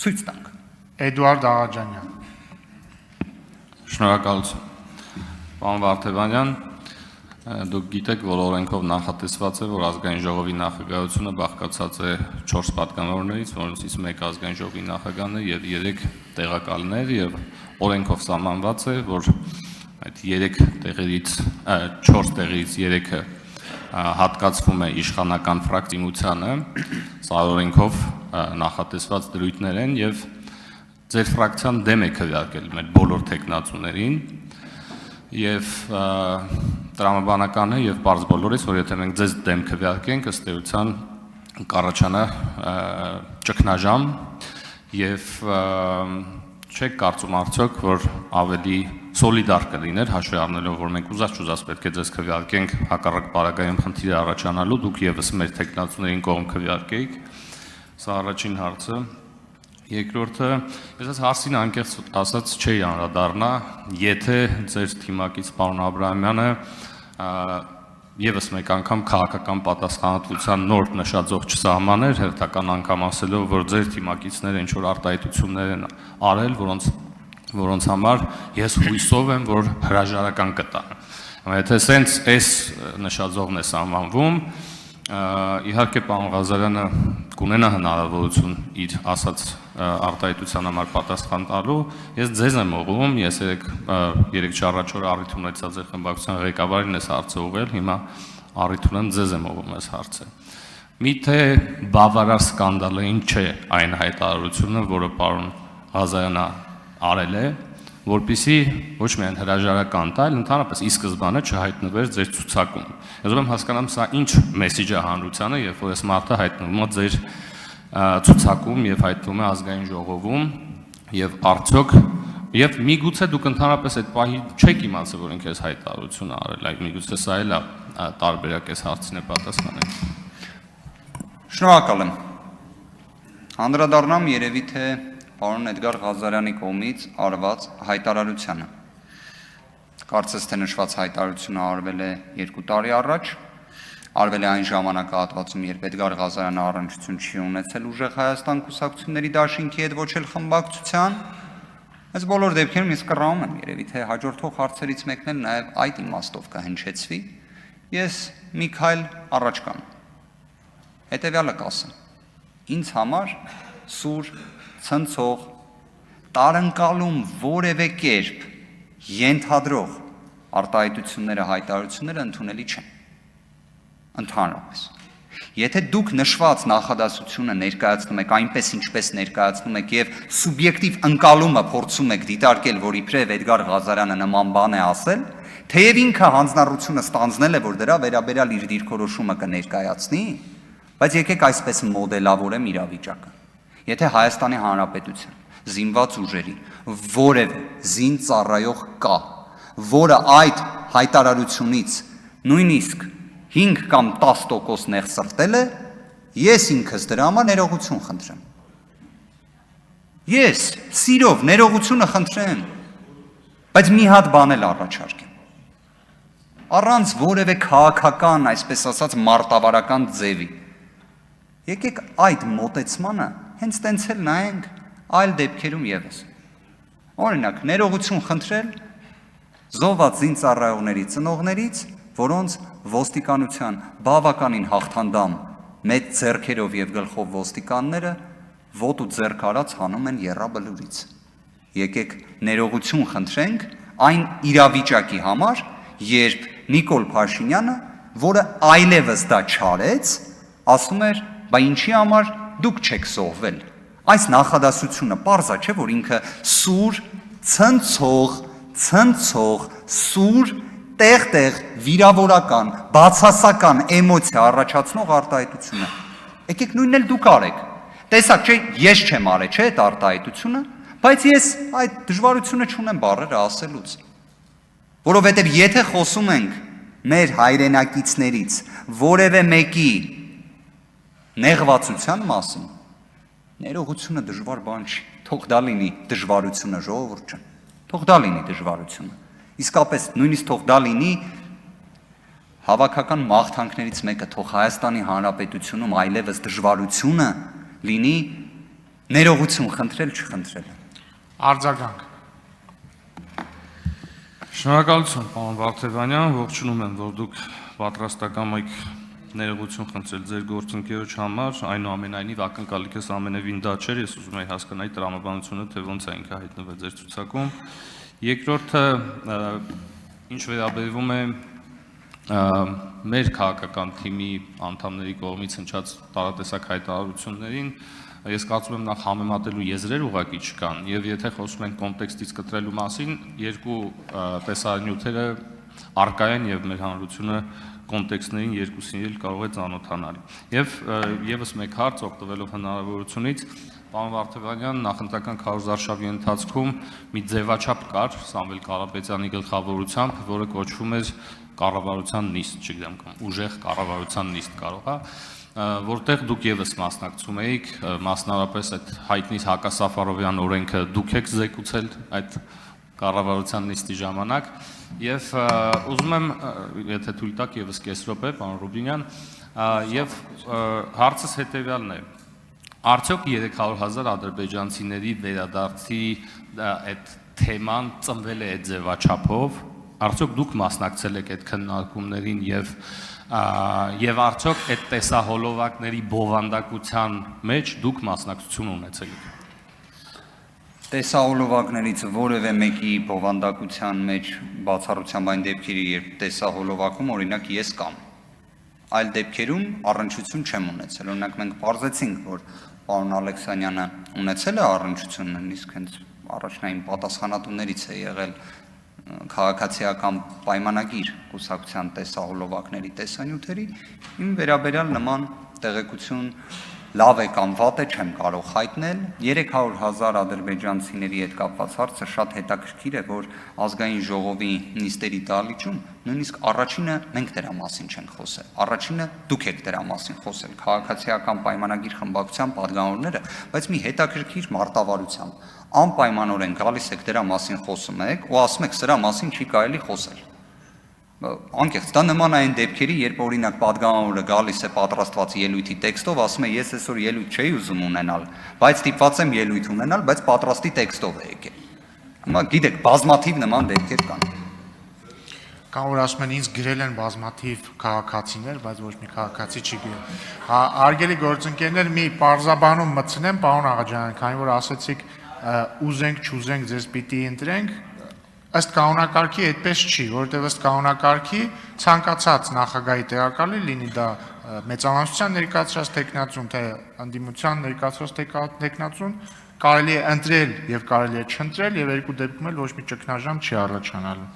ցույց տանք։ Էդուարդ Աղաջանյան։ Շնորհակալություն։ Պարոն Վարդևանյան, դուք գիտեք, որ օրենքով նախատեսված է, որ ազգային ժողովի նախագահությունը բաղկացած է 4 պատգամավորներից, որոնցից 1 ազգային ժողովի նախագահն է եւ 3 տեղակալներ, եւ օրենքով սահմանված է, որ այդ 3 տեղերից 4 տեղերից 3-ը հատկացվում է իշխանական ֆրակցիությանը, սա օրենքով նախատեսված դրույթներ են եւ ձեր ֆրակցիան դեմ է քվեարկել մեր բոլոր տեխնացուներին եւ տրամաբանական է եւ բարձ բոլորից, որ եթե մենք ձեզ դեմ քվեարկենք, ըստ էության կառաջանա ճգնաժամ եւ չեք կարծում արդյոք, որ ավելի սոլիդար կլիներ, հաշվի առնելով, որ մենք ուզած պետք է ձեզ քվեարկենք հակառակ պարագայում խնդիրը առաջանալու, դուք եւս մեր տեխնացուներին կողմ քվեարկեիք։ Սա առաջին հարցը։ Երկրորդը, ես այս հարցին անկեղծ ասած չի անդրադառնա, եթե ձեր թիմակից պարոն Աբրահամյանը եւս մեկ անգամ քաղաքական պատասխանատվության նոր նշաձող չսահմաներ, հերթական անգամ ասելով, որ ձեր թիմակիցները ինչ որ արտահայտություններ են արել, որոնց համար ես հույսով եմ, որ հրաժարական կտան։ Եթե սենց այս նշաձողն է սահմանվում, իհարկե պարոն Ղազարյանը կունենա հնարավորություն իր ասած արտահայտության համար պատասխան տալու, ես ձեզ եմ ուղղում, ես երեք առաջ օր առիթ ունեցա ձեր խմբակցության ղեկավարին այս հարցը ուղղել, հիմա առիթ ունեմ ձեզ եմ ուղղում այս հարցը։ Միթե բավարար սկանդալային չէ այն հայտարարությունը, որը պարոն Ղազարյանը արել է, որպեսզի ոչ միայն հրաժարական տա, այլ ընդհանրապես ի սկզբանե չհայտնվեր ձեր ցուցակում։ Ես ուրեմն հասկանամ, սա ինչ մեսիջ է հանրությանը, երբ որ այս մարդը հայտնվում է ձեր ցուցակում եւ հայտնվում է ազգային ժողովում եւ արդյոք եւ միգուցե դուք ընդհանրապես այդ պահի չեք իմացել, որ ինքը այս հայտարարությունը արել, այլ միգուցե սա էլ է տարբերակ այս հարցին է պատասխանել։ Շնորհակալ եմ։ Անդրադառնամ երևի թե պարոն Էդգար Ղազարյանի կողմից արված հայտարարությանը։ Կարծես թե նշված հայտարարությունը արվել է 2 տարի առաջ, արվել է այն ժամանակահատվածում, երբ Էդգար Ղազարյանը առնչություն չի ունեցել ուժեղ Հայաստան կուսակցությունների դաշինքի հետ, ոչ էլ խմբակցության։ Այս բոլոր դեպքերում ես կռահում եմ, երևի թե հաջորդող հարցերից մեկն էլ նաև այդ իմաստով կհնչեցվի։ Ես մի քայլ առաջ կամ հետևյալը կասեմ։ Ինձ համար սուր ցնցող, տարընկալում որևէ կերպ ենթադրող արտահայտությունները, հայտարարությունները ընդունելի չեն։ Ընդհանրապես։ Եթե դուք նշված նախադասությունը ներկայացնում եք այնպես, ինչպես ներկայացնում եք եւ սուբյեկտիվ ընկալումը փորձում եք դիտարկել, որ իբրև Էդգար Ղազարյանը նման բան է ասել, թեև ինքը հանձնառությունը ստանձնել է, որ դրա վերաբերյալ իր դիրքորոշումը կներկայացնի, բայց եկեք այսպես մոդելավորեմ իրավիճակը։ Եթե Հայաստանի Հանրապետության զինված ուժերի որևէ զինծառայող կա, որը այդ հայտարարությունից նույնիսկ 5 կամ 10% նեղսրտել է, ես ինքս դրա համար ներողություն խնդրեմ։ Ես սիրով ներողությունը խնդրեմ, բայց մի հատ բան էլ առաջարկեմ։ Առանց որևէ քաղաքական, այսպես ասած, մարտավարական ձևի։ Եկեք այդ մոտեցմանը հենց տենց էլ նայենք այլ դեպքերում եւս։ Օրինակ, ներողություն խնդրել զոհված զինծառայողների ծնողներից, որոնց ոստիկանության բավականին հաղթանդամ մեծ ձեռքերով եւ գլխով ոստիկանները ոտու ձեռք արած հանում են եռաբլուրից։ Եկեք ներողություն խնդրենք այն իրավիճակի համար, երբ Նիկոլ Փաշինյանը, որը այլևս դա չարեց, ասում էր, բա ինչի համար դուք չեք զոհվել։ Այս նախադասությունը պարզ է, չէ՞, որ ինքը սուր, ցնցող, սուր, տեղ-տեղ վիրավորական, բացասական էմոցիա առաջացնող արտահայտություն է։ Եկեք նույնն էլ դուք արեք։ Տեսակ, չէ, ես չեմ արել, չէ, այդ արտահայտությունը, բայց ես այդ դժվարությունը չունեմ բառերը ասելուց։ Որովհետև եթե խոսում ենք մեր հայրենակիցներից որևէ մեկի նեղվածության մասին, ներողությունը դժվար բան չի, թող դա լինի դժվարությունը, ժողովուրդ ջան, թող դա լինի դժվարությունը, իսկապես նույնիսկ թող դա լինի հավաքական մաղթանքներից մեկը, թող Հայաստանի Հանրապետությունում այլևս դժվարությունը լինի Ներողություն խնդրել, չխնդրել։ Արձագանք։ Շնորհակալություն, պարոն Վարդևանյան, ողջունում եմ, որ դուք պատրաստական եք ներողություն խնդրել ձեր գործընկերոջ համար, այնուամենայնիվ ակնկալիքս ամենևին դա չէր, ես ուզում եի հասկանալ տրամաբանությունը, թե ոնց է ինքը հայտնվել ձեր ցուցակում։ Երկրորդը, ինչ վերաբերվում է մեր քաղաքական թիմի անդամների կողմից հնչած տարատեսակ հայտարարություններին, ես կարծում եմ նախ համեմատելու եզրեր ուղղակի չկան, եւ եթե խոսում ենք կոնտեքստից կտրելու մասին, երկու տեսանյութերը առկա են եւ մեր հանրությունը կոնտեքստներին երկուսին էլ կարող է ծանոթանալ։ Եվ եւս մեկ հարց օգտվելով հնարավորությունից, պարոն Վարդևանյան, նախընտրական քարոզարշավի ընթացքում մի ձևաչափ կար Սամվել Կարապետյանի գլխավորությամբ, որը կոչվում էր կառավարության նիստ, չգիտեմ, ուժեղ կառավարության նիստ կարող է, որտեղ դուք եւս մասնակցում եք, մասնավորապես այդ հայտնի Հակասաֆարովյան օրենքը դուք եք զեկուցել այդ կառավարության նիստի ժամանակ եւ ուզում եմ, եթե թույլ տաք եւս կես րոպե, պարոն Ռուբինյան, եւ հարցս հետեւյալն է. Արդյոք 300,000 ադրբեջանցիների վերադարձի այդ թեման ծնվել է այդ ձևաչափով, արդյոք դուք մասնակցել եք այդ քննարկումներին եւ արդյոք այդ տեսահոլովակների բովանդակության մեջ դուք մասնակցություն ունեցել եք։ Տեսահոլովակներից որևէ մեկի բովանդակության մեջ բացառությամբ այն դեպքերի, երբ տեսահոլովակում օրինակ ես կամ այլ դեպքերում առնչություն չեմ ունեցել։ Օրինակ մենք բարձեցինք, որ պարոն Ալեքսանյանը ունեցել է առնչություն, նույնիսկ հենց առաջնային պատասխանատուներից է եղել քաղաքացիական պայմանագիր կուսակցության տեսահոլովակների տեսանյութերի, իմ վերաբերյալ նման տեղեկություն լավ է կամ վատ է չեմ կարող հայտնել։ 300,000 ադրբեջանցիների հետ կապված հարցը շատ հետաքրքիր է, որ ազգային ժողովի նիստերի դահլիճում նույնիսկ առաջինը մենք դրա մասին չենք խոսել, առաջինը դուք եք դրա մասին խոսել, քաղաքացիական պայմանագիր խմբակցության պատգամավորները, բայց մի հետաքրքիր մարտավարությամբ անպայմանորեն գալիս եք դրա մասին խոսում եք ու ասում եք սրա մասին չի կարելի խոսել։ Անկեղծ, դա նման այն դեպքերի, երբ օրինակ պատգամավորը գալիս է պատրաստված ելույթի տեքստով, ասում է ես այսօր ելույթ չէի ուզում ունենալ, բայց ստիպված եմ ելույթ ունենալ, բայց պատրաստի տեքստով է եկել։ Հիմա գիտեք, բազմաթիվ նման դեպքեր կան։ Կամ որ ասում են ինձ գրել են բազմաթիվ քաղաքացիներ, բայց ոչ մի քաղաքացի չի գրել։ Արգելի գործընկերներ, մի պարզաբանում մտցնեմ, պարոն Աղաջանյան, քանի որ ասացիք ուզենք, չուզենք, ձեզ պիտի ընտրենք, ըստ կանոնակարգի այդպես չի, որովհետև ըստ կանոնակարգի ցանկացած նախագահի տեղակալի լինի դա մեծամասնության ներկայացրած տեխնացուն, թե ընդդիմության ներկայացրած տեխնացուն, կարելի է ընտրել եւ կարելի է չընտրել եւ երկու դեպքում էլ ոչ մի ճգնաժամ չի առաջանալու։